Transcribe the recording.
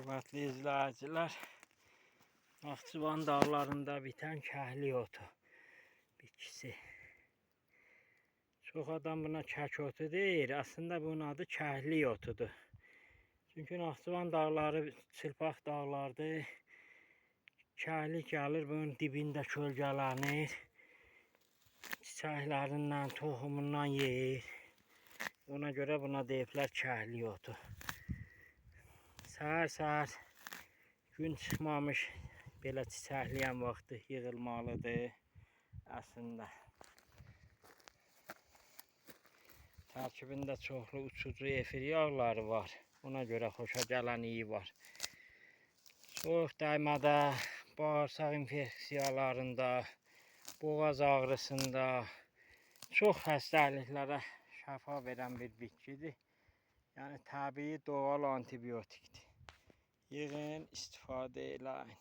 Hörmətli izləyicilər, Naxçıvan dağlarında bitən kəhli otu bitkisi. Çox adam buna kək otu deyir. Aslında bunun adı kəhli otudur. Çünki Naxçıvan dağları çılpaq dağlardır. Kəhli gəlir, bunun dibində kölgələnir. Çiçəklərindən, toxumundan yeyir. Ona görə buna deyiblər kəhli otu. Səhər-səhər gün çıxmamış belə çiçəkləyən vaxtı yığılmalıdır əslində. Tərkibində çoxlu uçucu efir yağları var. Ona görə xoşagələnliyi var. Soyuq dəymədə, bağırsaq infeksiyalarında, boğaz ağrısında çox xəstəliklərə şəfa verən bir bitkidir. Yəni təbii, doğal antibiotikdir. Yığın, istifadə eləyin.